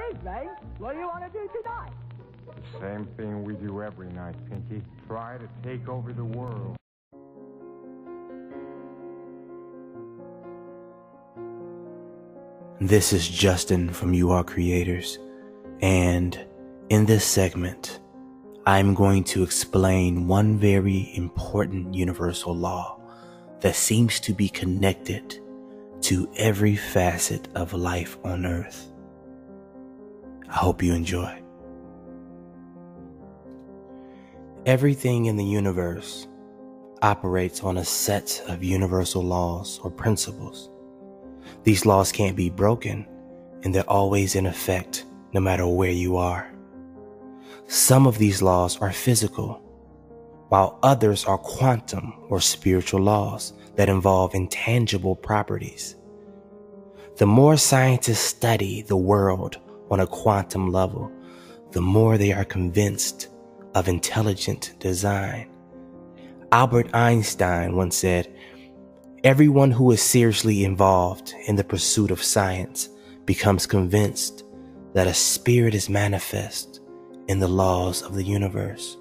evening. What do you want to do tonight? Same thing we do every night, Pinky. Try to take over the world. This is Justin from YouAreCreators, and in this segment, I'm going to explain one very important universal law that seems to be connected to every facet of life on Earth. I hope you enjoy. Everything in the universe operates on a set of universal laws or principles. These laws can't be broken, and they're always in effect no matter where you are. Some of these laws are physical, while others are quantum or spiritual laws that involve intangible properties. The more scientists study the world on a quantum level, the more they are convinced of intelligent design. Albert Einstein once said, "Everyone who is seriously involved in the pursuit of science becomes convinced that a spirit is manifest in the laws of the universe."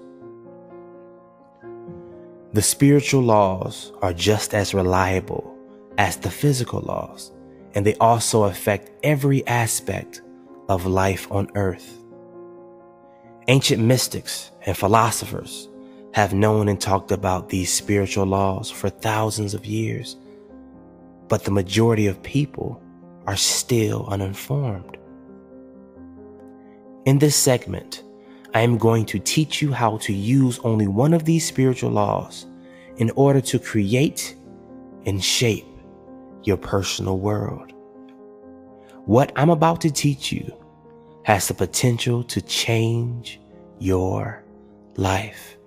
The spiritual laws are just as reliable as the physical laws, and they also affect every aspect of life on Earth. Ancient mystics and philosophers have known and talked about these spiritual laws for thousands of years, but the majority of people are still uninformed. In this segment, I am going to teach you how to use only one of these spiritual laws in order to create and shape your personal world. What I'm about to teach you has the potential to change your life.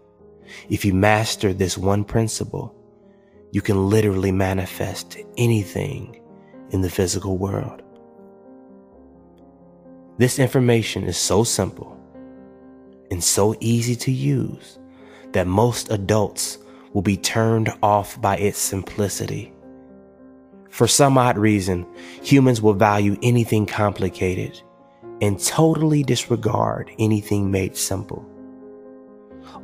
If you master this one principle, you can literally manifest anything in the physical world. This information is so simple and so easy to use that most adults will be turned off by its simplicity. For some odd reason, humans will value anything complicated and totally disregard anything made simple.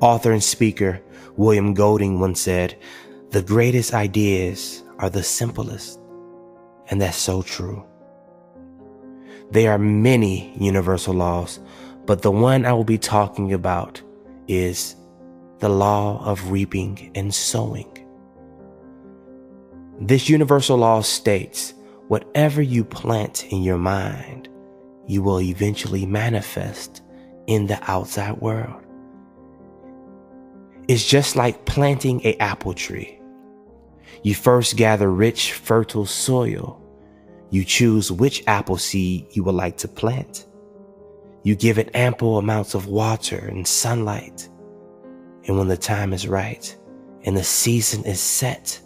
Author and speaker William Golding once said, "The greatest ideas are the simplest," and that's so true. There are many universal laws, but the one I will be talking about is the law of reaping and sowing. This universal law states, whatever you plant in your mind, you will eventually manifest in the outside world. It's just like planting an apple tree. You first gather rich, fertile soil. You choose which apple seed you would like to plant. You give it ample amounts of water and sunlight. And when the time is right and the season is set,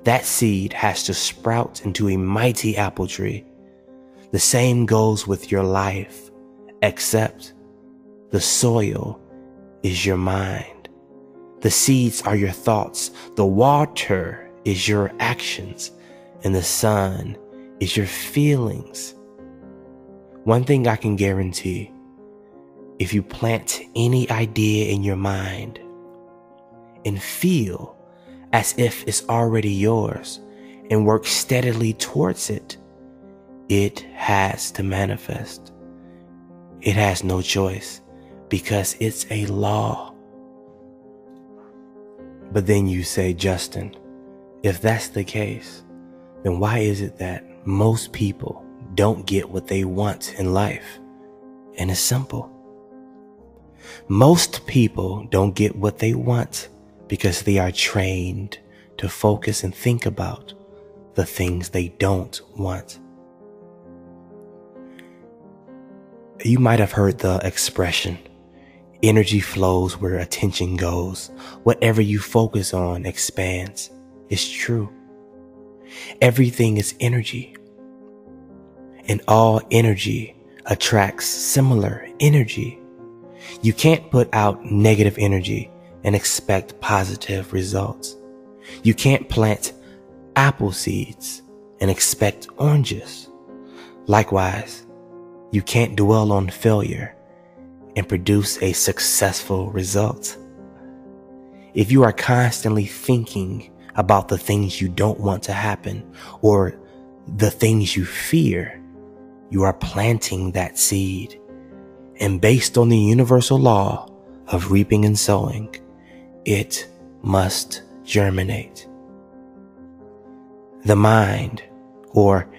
that seed has to sprout into a mighty apple tree. The same goes with your life, except the soil is your mind. The seeds are your thoughts. The water is your actions. And the sun is your feelings. One thing I can guarantee, if you plant any idea in your mind and feel as if it's already yours and work steadily towards it, it has to manifest. It has no choice because it's a law. But then you say, "Justin, if that's the case, then why is it that most people don't get what they want in life?" And it's simple. Most people don't get what they want because they are trained to focus and think about the things they don't want. You might have heard the expression, energy flows where attention goes. Whatever you focus on expands. It's true. Everything is energy. And all energy attracts similar energy. You can't put out negative energy and expect positive results. You can't plant apple seeds and expect oranges. Likewise, You can't dwell on failure and produce a successful result. If you are constantly thinking about the things you don't want to happen or the things you fear, you are planting that seed. And based on the universal law of reaping and sowing, it must germinate. The mind, or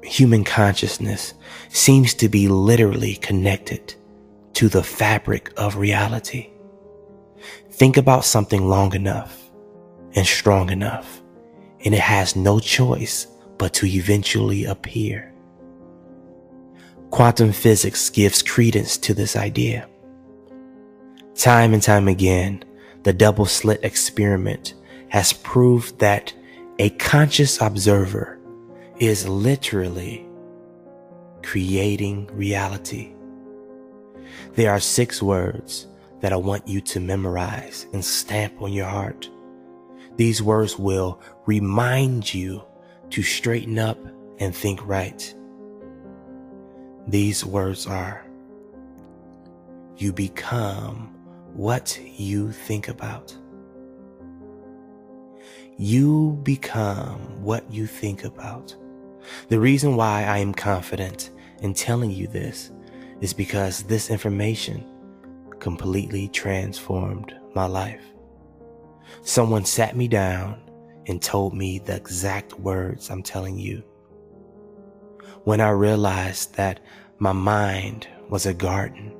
human consciousness, seems to be literally connected to the fabric of reality. Think about something long enough and strong enough, and it has no choice but to eventually appear. Quantum physics gives credence to this idea. Time and time again, the double-slit experiment has proved that a conscious observer is literally creating reality. There are 6 words that I want you to memorize and stamp on your heart. These words will remind you to straighten up and think right. These words are: you become what you think about. You become what you think about. The reason why I am confident in telling you this is because this information completely transformed my life. Someone sat me down and told me the exact words I'm telling you. When I realized that my mind was a garden,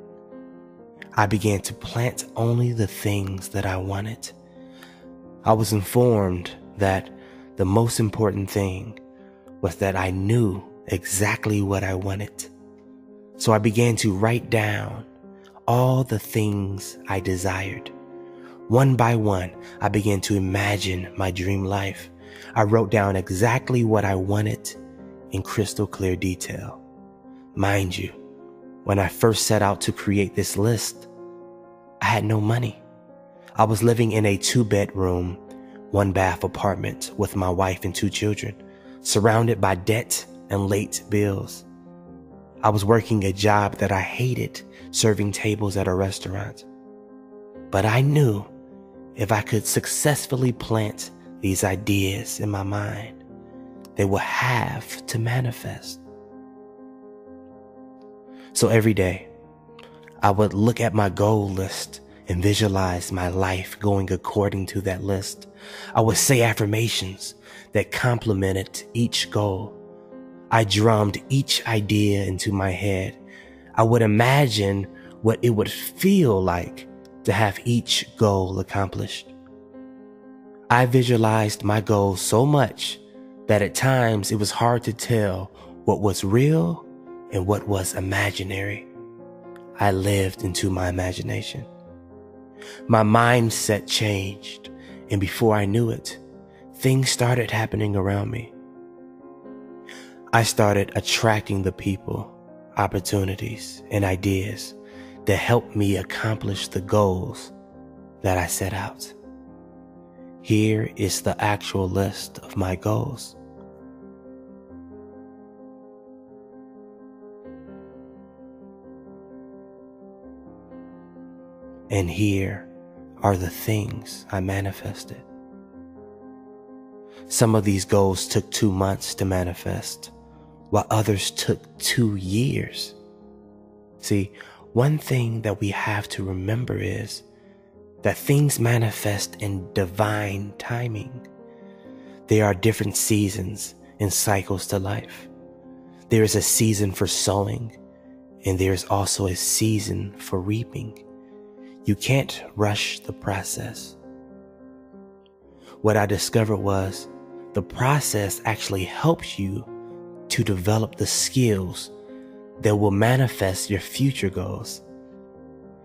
I began to plant only the things that I wanted. I was informed that the most important thing was that I knew exactly what I wanted. So I began to write down all the things I desired. One by one, I began to imagine my dream life. I wrote down exactly what I wanted in crystal clear detail. Mind you, when I first set out to create this list, I had no money. I was living in a 2-bedroom, 1-bath apartment with my wife and 2 children, surrounded by debt and late bills. I was working a job that I hated, serving tables at a restaurant. But I knew if I could successfully plant these ideas in my mind, they would have to manifest. So every day, I would look at my goal list and visualize my life going according to that list. I would say affirmations that complemented each goal. I drummed each idea into my head. I would imagine what it would feel like to have each goal accomplished. I visualized my goals so much that at times it was hard to tell what was real and what was imaginary. I lived into my imagination. My mindset changed, and before I knew it, things started happening around me. I started attracting the people, opportunities, and ideas that helped me accomplish the goals that I set out. Here is the actual list of my goals. And here are the things I manifested. Some of these goals took 2 months to manifest, while others took 2 years. See, one thing that we have to remember is that things manifest in divine timing. There are different seasons and cycles to life. There is a season for sowing, and there is also a season for reaping. You can't rush the process. What I discovered was the process actually helps you to develop the skills that will manifest your future goals.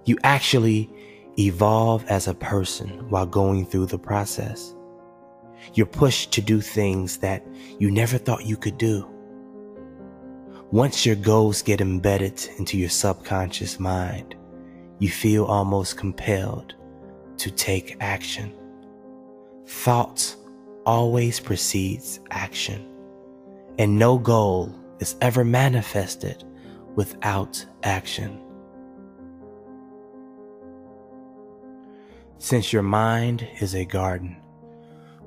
You actually evolve as a person while going through the process. You're pushed to do things that you never thought you could do. Once your goals get embedded into your subconscious mind, you feel almost compelled to take action. Thought always precedes action, and no goal is ever manifested without action. Since your mind is a garden,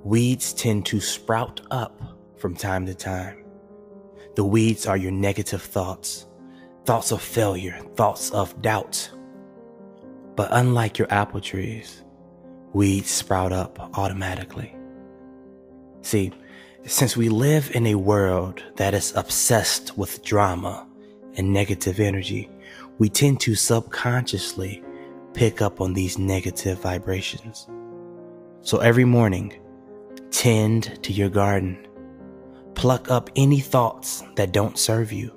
weeds tend to sprout up from time to time. The weeds are your negative thoughts, thoughts of failure, thoughts of doubt. But unlike your apple trees, weeds sprout up automatically. See, since we live in a world that is obsessed with drama and negative energy, we tend to subconsciously pick up on these negative vibrations. So every morning, tend to your garden. Pluck up any thoughts that don't serve you.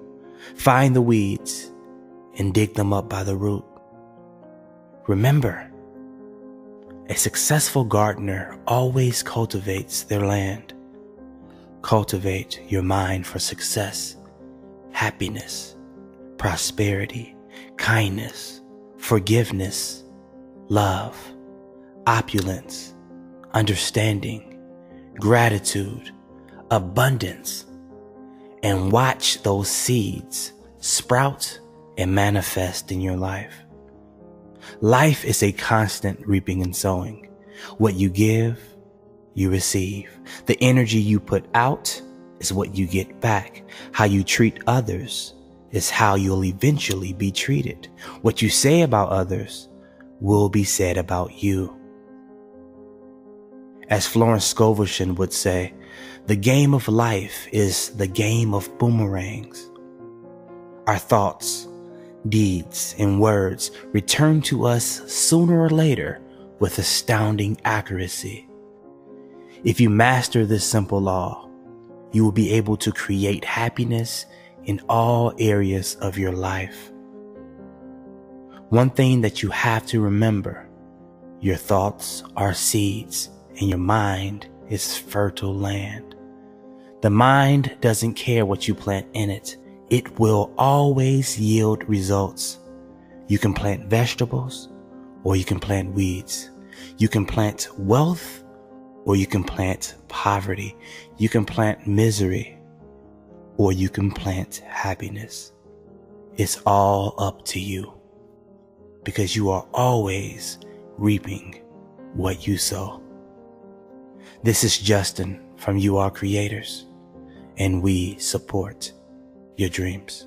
Find the weeds and dig them up by the root. Remember, a successful gardener always cultivates their land. Cultivate your mind for success, happiness, prosperity, kindness, forgiveness, love, opulence, understanding, gratitude, abundance, and watch those seeds sprout and manifest in your life. Life is a constant reaping and sowing. What you give, you receive. The energy you put out is what you get back. How you treat others is how you'll eventually be treated. What you say about others will be said about you. As Florence Scovel would say, the game of life is the game of boomerangs. Our thoughts, deeds, and words return to us sooner or later with astounding accuracy. If you master this simple law, you will be able to create happiness in all areas of your life. One thing that you have to remember, your thoughts are seeds and your mind is fertile land. The mind doesn't care what you plant in it. It will always yield results. You can plant vegetables or you can plant weeds. You can plant wealth or you can plant poverty. You can plant misery or you can plant happiness. It's all up to you because you are always reaping what you sow. This is Justin from YouAreCreators, and we support your dreams.